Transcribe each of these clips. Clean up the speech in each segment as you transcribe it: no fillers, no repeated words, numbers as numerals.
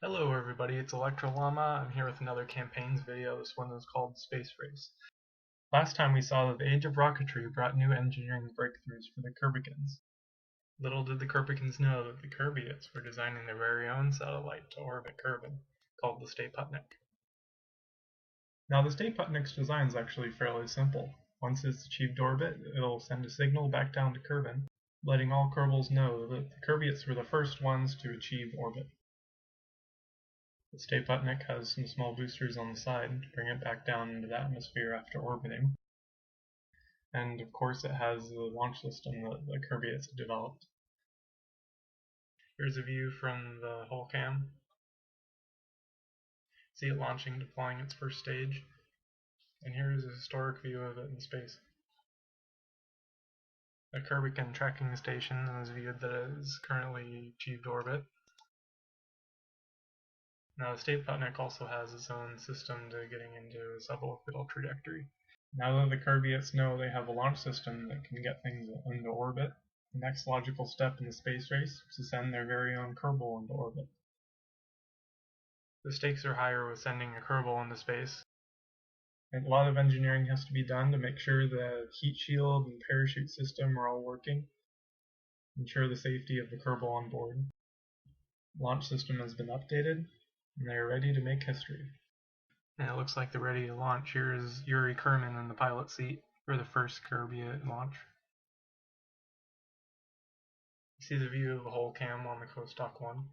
Hello everybody, it's ElectroLlama. I'm here with another campaigns video. This one is called Space Race. Last time we saw that the age of rocketry brought new engineering breakthroughs for the Kerbicans. Little did the Kerbicans know that the Kerbiets were designing their very own satellite to orbit Kerbin, called the Stay-Putnik. Now the Stay-Putnik's design is actually fairly simple. Once it's achieved orbit, it'll send a signal back down to Kerbin, letting all Kerbals know that the Kerbiets were the first ones to achieve orbit. The Stay-Putnik has some small boosters on the side to bring it back down into the atmosphere after orbiting. And of course it has the launch system that the Kerbiets have developed. Here's a view from the whole cam. See it launching, deploying its first stage. And here's a historic view of it in space. A Kerbican tracking station is viewed that it has currently achieved orbit. Now the Stay-Putnik also has its own system to getting into a suborbital trajectory. Now that the Kerbiets know they have a launch system that can get things into orbit, the next logical step in the space race is to send their very own Kerbal into orbit. The stakes are higher with sending a Kerbal into space, and a lot of engineering has to be done to make sure the heat shield and parachute system are all working, ensure the safety of the Kerbal on board. The launch system has been updated, and they are ready to make history. And it looks like they're ready to launch. Here is Yuri Kerman in the pilot seat for the first Kerbiet launch. You see the view of the whole cam on the Costock one.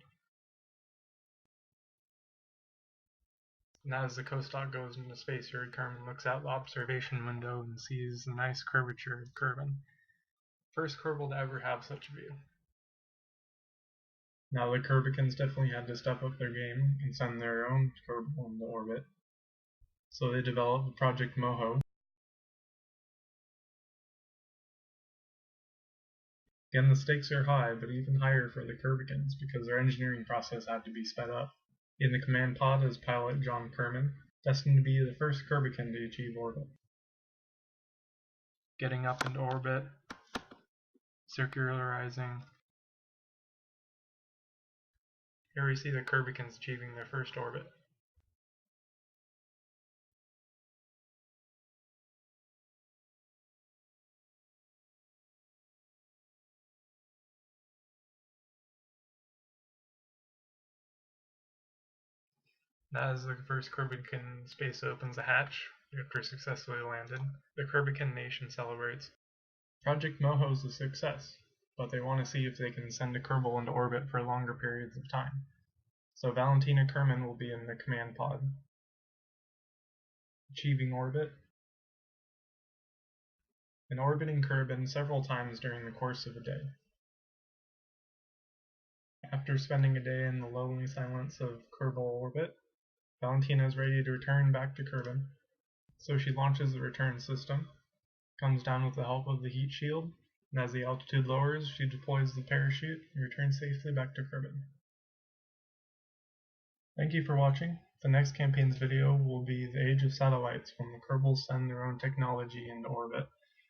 And as the Costock goes into space, Yuri Kerman looks out the observation window and sees the nice curvature of Kerbin. First Kerbal to ever have such a view. Now the Kerbicans definitely had to step up their game and send their own Kerbal into orbit. So they developed Project Moho. Again, the stakes are high, but even higher for the Kerbicans because their engineering process had to be sped up. In the command pod is pilot John Kerman, destined to be the first Kerbican to achieve orbit. Getting up into orbit, circularizing. Here we see the Kerbicans achieving their first orbit. As the first Kerbican space opens a hatch after successfully landed, the Kerbican nation celebrates. Project Moho is a success, but they want to see if they can send a Kerbal into orbit for longer periods of time. So Valentina Kerman will be in the command pod. Achieving orbit, and orbiting Kerbin several times during the course of a day. After spending a day in the lonely silence of Kerbal orbit, Valentina is ready to return back to Kerbin. So she launches the return system, comes down with the help of the heat shield, and as the altitude lowers, she deploys the parachute and returns safely back to Kerbin. Thank you for watching. The next campaign's video will be the age of satellites when the Kerbals send their own technology into orbit,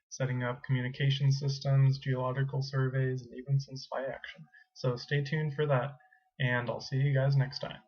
setting up communication systems, geological surveys, and even some spy action. So stay tuned for that, and I'll see you guys next time.